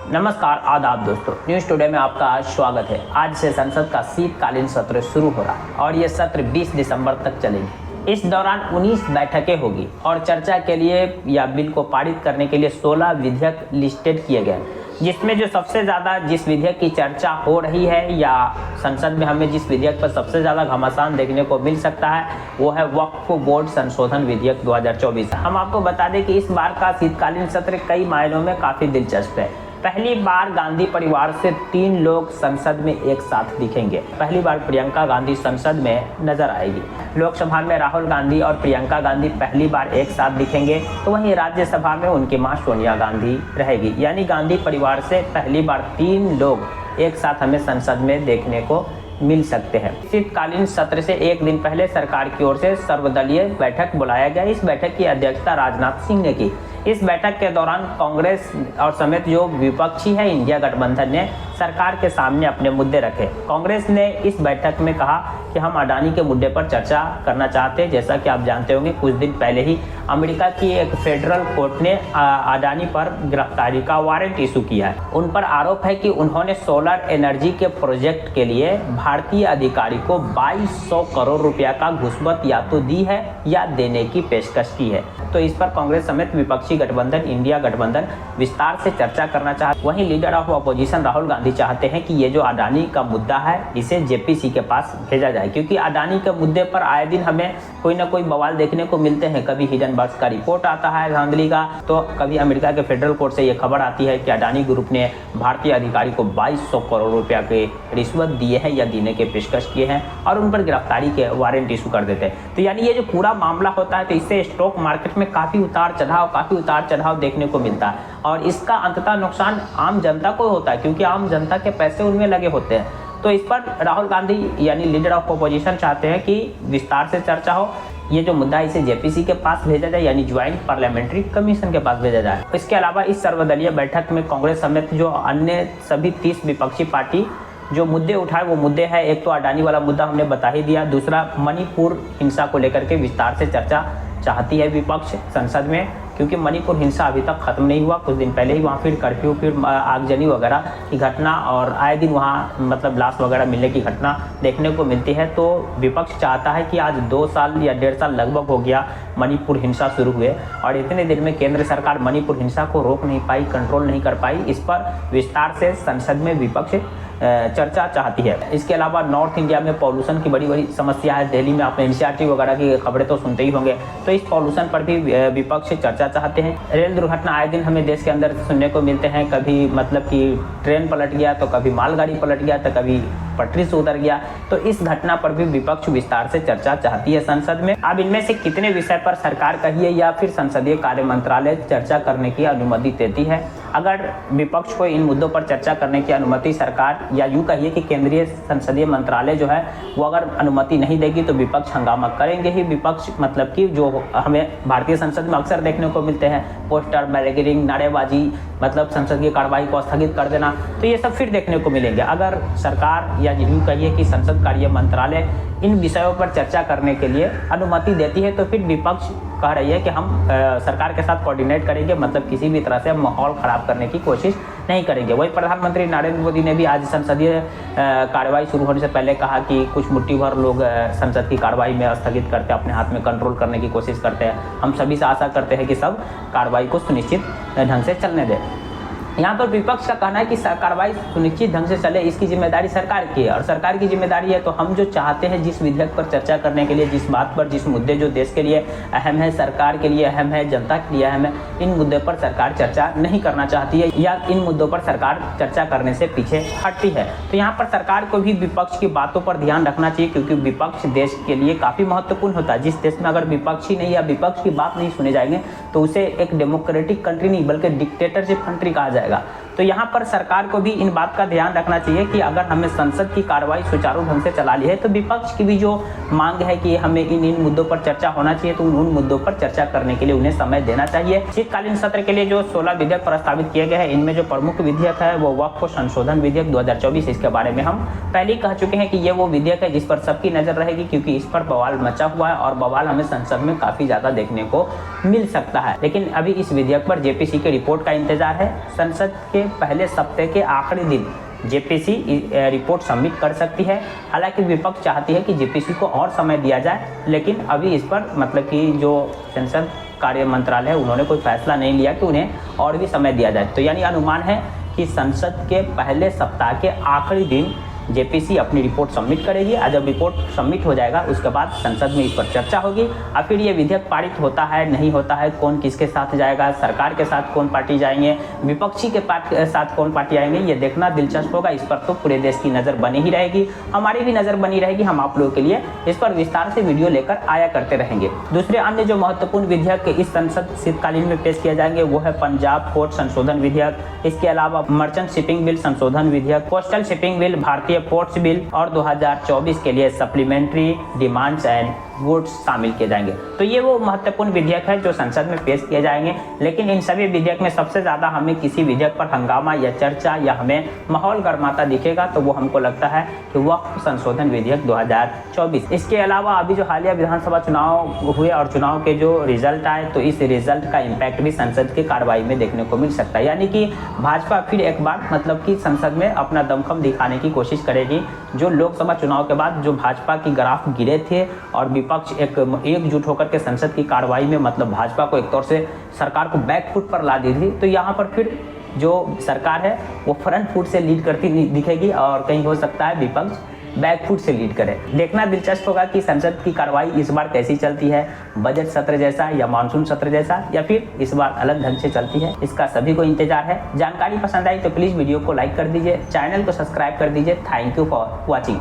नमस्कार, आदाब दोस्तों। न्यूज़ टुडे में आपका आज स्वागत है। आज से संसद का शीतकालीन सत्र शुरू हो रहा है और ये सत्र 20 दिसंबर तक चलेगी। इस दौरान 19 बैठकें होगी और चर्चा के लिए या बिल को पारित करने के लिए 16 विधेयक लिस्टेड किए गए, जिसमें जो सबसे ज़्यादा जिस विधेयक की चर्चा हो रही है या संसद में हमें जिस विधेयक पर सबसे ज़्यादा घमासान देखने को मिल सकता है वो है वक्फ बोर्ड संशोधन विधेयक 2024। हम आपको बता दें कि इस बार का शीतकालीन सत्र कई मायनों में काफ़ी दिलचस्प है। पहली बार गांधी परिवार से 3 लोग संसद में एक साथ दिखेंगे। पहली बार प्रियंका गांधी संसद में नजर आएगी। लोकसभा में राहुल गांधी और प्रियंका गांधी पहली बार एक साथ दिखेंगे, तो वहीं राज्यसभा में उनकी मां सोनिया गांधी रहेगी। यानी गांधी परिवार से पहली बार 3 लोग एक साथ हमें संसद में देखने को मिल सकते हैं। शीतकालीन सत्र से एक दिन पहले सरकार की ओर से सर्वदलीय बैठक बुलाया गया। इस बैठक की अध्यक्षता राजनाथ सिंह ने की। इस बैठक के दौरान कांग्रेस और समेत जो विपक्षी है इंडिया गठबंधन ने सरकार के सामने अपने मुद्दे रखे। कांग्रेस ने इस बैठक में कहा कि हम अडानी के मुद्दे पर चर्चा करना चाहते हैं। जैसा कि आप जानते होंगे, कुछ दिन पहले ही अमेरिका की एक फेडरल कोर्ट ने अडानी पर गिरफ्तारी का वारंट इशू किया है। उन पर आरोप है कि उन्होंने सोलर एनर्जी के प्रोजेक्ट के लिए भारतीय अधिकारी को 2200 करोड़ रुपया का घूसमत या तो दी है या देने की पेशकश की है। तो इस पर कांग्रेस समेत विपक्षी गठबंधन इंडिया गठबंधन विस्तार से चर्चा करना चाहते। वहीं leader of opposition Rahul Gandhi चाहते हैं कि ये जो अडानी का मुद्दा है इसे जेपीसी के पास भेजा जाए, क्योंकि अडानी के मुद्दे पर आए दिन हमें कोई ना कोई बवाल देखने को मिलते हैं। कभी हिडनबर्ग का रिपोर्ट आता है धांधली का, तो कभी अमेरिका के फेडरल कोर्ट से ये खबर आती है कि अडानी ग्रुप ने भारतीय अधिकारी को 2200 करोड़ रुपया के रिश्वत दिए हैं या देने के पेशकश किए हैं और उन पर गिरफ्तारी के वारंट इशू कर देते हैं। तो यानी ये जो पूरा मामला होता है, तो इससे स्टॉक मार्केट में काफ़ी उतार चढ़ाव देखने को मिलता है और इसका अंततः नुकसान आम जनता को होता है, क्योंकि आम जनता के पैसे उनमें लगे होते हैं। तो इस पर राहुल गांधी यानी लीडर ऑफ अपोजिशन चाहते हैं कि विस्तार से चर्चा हो। ये जो मुद्दा इसे जेपीसी के पास भेजा जाए, यानी ज्वाइंट पार्लियामेंट्री कमीशन के पास भेजा जाए। इसके अलावा इस सर्वदलीय बैठक में कांग्रेस समेत जो अन्य सभी 30 विपक्षी पार्टी जो मुद्दे उठाए वो मुद्दे हैं, एक तो अडानी वाला मुद्दा हमने बता ही दिया, दूसरा मणिपुर हिंसा को लेकर के विस्तार से चर्चा चाहती है विपक्ष संसद में, क्योंकि मणिपुर हिंसा अभी तक खत्म नहीं हुआ। कुछ दिन पहले ही वहाँ फिर कर्फ्यू, फिर आगजनी वगैरह की घटना और आए दिन वहाँ मतलब लाश वगैरह मिलने की घटना देखने को मिलती है। तो विपक्ष चाहता है कि आज 2 साल या 1.5 साल लगभग हो गया मणिपुर हिंसा शुरू हुए और इतने दिन में केंद्र सरकार मणिपुर हिंसा को रोक नहीं पाई, कंट्रोल नहीं कर पाई। इस पर विस्तार से संसद में विपक्ष चर्चा चाहती है। इसके अलावा नॉर्थ इंडिया में पॉल्यूशन की बड़ी समस्या है। दिल्ली में आपने एनसीईआरटी वगैरह की खबरें तो सुनते ही होंगे, तो इस पॉल्यूशन पर भी विपक्ष चर्चा चाहते हैं। रेल दुर्घटना आए दिन हमें देश के अंदर सुनने को मिलते हैं, कभी मतलब कि ट्रेन पलट गया तो कभी मालगाड़ी पलट गया तो कभी पटरी से उतर गया। तो इस घटना पर भी विपक्ष विस्तार से चर्चा चाहती है संसद में। अब इनमें से कितने विषय पर सरकार कहिए या फिर संसदीय कार्य मंत्रालय चर्चा करने की अनुमति देती है। अगर विपक्ष को इन मुद्दों पर चर्चा करने की अनुमति सरकार या यूँ कहिए कि केंद्रीय संसदीय मंत्रालय जो है वो अगर अनुमति नहीं देगी तो विपक्ष हंगामा करेंगे ही। विपक्ष मतलब कि जो हमें भारतीय संसद में अक्सर देखने को मिलते हैं, पोस्टर, बैरिकेडिंग, नारेबाजी, मतलब संसद की कार्रवाई को स्थगित कर देना, तो ये सब फिर देखने को मिलेंगे। अगर सरकार या यूँ कहिए कि संसद कार्य मंत्रालय इन विषयों पर चर्चा करने के लिए अनुमति देती है तो फिर विपक्ष कह रही है कि हम सरकार के साथ कोऑर्डिनेट करेंगे, मतलब किसी भी तरह से माहौल खराब करने की कोशिश नहीं करेंगे। वही प्रधानमंत्री नरेंद्र मोदी ने भी आज संसदीय कार्रवाई शुरू होने से पहले कहा कि कुछ मुट्ठी भर लोग संसद की कार्रवाई में स्थगित करते हैं, अपने हाथ में कंट्रोल करने की कोशिश करते हैं। हम सभी से आशा करते हैं कि सब कार्रवाई को सुनिश्चित ढंग से चलने दें। यहाँ पर विपक्ष का कहना है कि कार्रवाई सुनिश्चित ढंग से चले, इसकी जिम्मेदारी सरकार की है और सरकार की जिम्मेदारी है। तो हम जो चाहते हैं जिस विधेयक पर चर्चा करने के लिए, जिस बात पर, जिस मुद्दे जो देश के लिए अहम है, सरकार के लिए अहम है, जनता के लिए अहम है, इन मुद्दे पर सरकार चर्चा नहीं करना चाहती है या इन मुद्दों पर सरकार चर्चा करने से पीछे हटती है। तो यहाँ पर सरकार को भी विपक्ष की बातों पर ध्यान रखना चाहिए, क्योंकि विपक्ष देश के लिए काफ़ी महत्वपूर्ण होता है। जिस देश में अगर विपक्ष ही नहीं या विपक्ष की बात नहीं सुने जाएंगे तो उसे एक डेमोक्रेटिक कंट्री नहीं बल्कि डिक्टेटरशिप कंट्री कहा जाएगा। तो यहाँ पर सरकार को भी इन बात का ध्यान रखना चाहिए कि अगर हमें संसद की कार्रवाई सुचारू ढंग से चला ली है तो विपक्ष की भी जो मांग है कि हमें इन मुद्दों पर चर्चा होना चाहिए, तो उन मुद्दों पर चर्चा करने के लिए उन्हें समय देना चाहिए। शीतकालीन सत्र के लिए जो 16 विधेयक प्रस्तावित किए गए हैं, इनमें जो प्रमुख विधेयक है वो वक्फ संशोधन विधेयक 2024। इसके बारे में हम पहले ही कह चुके हैं कि ये वो विधेयक है जिस पर सबकी नजर रहेगी, क्योंकि इस पर बवाल मचा हुआ है और बवाल हमें संसद में काफी ज्यादा देखने को मिल सकता है। लेकिन अभी इस विधेयक पर जेपीसी की रिपोर्ट का इंतजार है। संसद के के पहले सप्ताह के आखिरी दिन जेपीसी रिपोर्ट सबमिट कर सकती है। हालांकि विपक्ष चाहती है कि जेपीसी को और समय दिया जाए, लेकिन अभी इस पर मतलब कि जो संसद कार्य मंत्रालय है उन्होंने कोई फैसला नहीं लिया कि उन्हें और भी समय दिया जाए। तो यानी अनुमान है कि संसद के पहले सप्ताह के आखिरी दिन जेपीसी अपनी रिपोर्ट सबमिट करेगी और जब रिपोर्ट सबमिट हो जाएगा उसके बाद संसद में इस पर चर्चा होगी और फिर ये विधेयक पारित होता है नहीं होता है, कौन किसके साथ जाएगा, सरकार के साथ कौन पार्टी जाएंगे, विपक्षी के साथ कौन पार्टी आएंगे, ये देखना दिलचस्प होगा। इस पर तो पूरे देश की नज़र बनी ही रहेगी, हमारी भी नज़र बनी रहेगी। हम आप लोगों के लिए इस पर विस्तार से वीडियो लेकर आया करते रहेंगे। दूसरे अन्य जो महत्वपूर्ण विधेयक इस संसद शीतकालीन में पेश किए जाएंगे वो है पंजाब कोर्ट संशोधन विधेयक, इसके अलावा मर्चेंट शिपिंग बिल संशोधन विधेयक, कोस्टल शिपिंग बिल, भारतीय पोर्ट्स बिल और 2024 के लिए सप्लीमेंट्री डिमांड्स एंड गुड्स शामिल किए जाएंगे। तो ये वो महत्वपूर्ण विधेयक है जो संसद में पेश किए जाएंगे। लेकिन इन सभी विधेयक में सबसे ज़्यादा हमें किसी विधेयक पर हंगामा या चर्चा या हमें माहौल गर्माता दिखेगा तो वो हमको लगता है कि वक्फ संशोधन विधेयक 2024। इसके अलावा अभी जो हालिया विधानसभा चुनाव हुए और चुनाव के जो रिजल्ट आए तो इस रिजल्ट का इम्पैक्ट भी संसद की कार्रवाई में देखने को मिल सकता है। यानी कि भाजपा फिर एक बार मतलब कि संसद में अपना दमखम दिखाने की कोशिश करेगी। जो लोकसभा चुनाव के बाद जो भाजपा की ग्राफ गिरे थे और विपक्ष एकजुट होकर के संसद की कार्रवाई में मतलब भाजपा को एक तौर से सरकार को बैकफुट पर ला दी थी, तो यहाँ पर फिर जो सरकार है वो फ्रंट फुट से लीड करती दिखेगी और कहीं हो सकता है विपक्ष बैकफुट से लीड करे। देखना दिलचस्प होगा कि संसद की कार्रवाई इस बार कैसी चलती है, बजट सत्र जैसा या मानसून सत्र जैसा या फिर इस बार अलग ढंग से चलती है, इसका सभी को इंतजार है। जानकारी पसंद आई तो प्लीज़ वीडियो को लाइक कर दीजिए, चैनल को सब्सक्राइब कर दीजिए। Thank you for watching.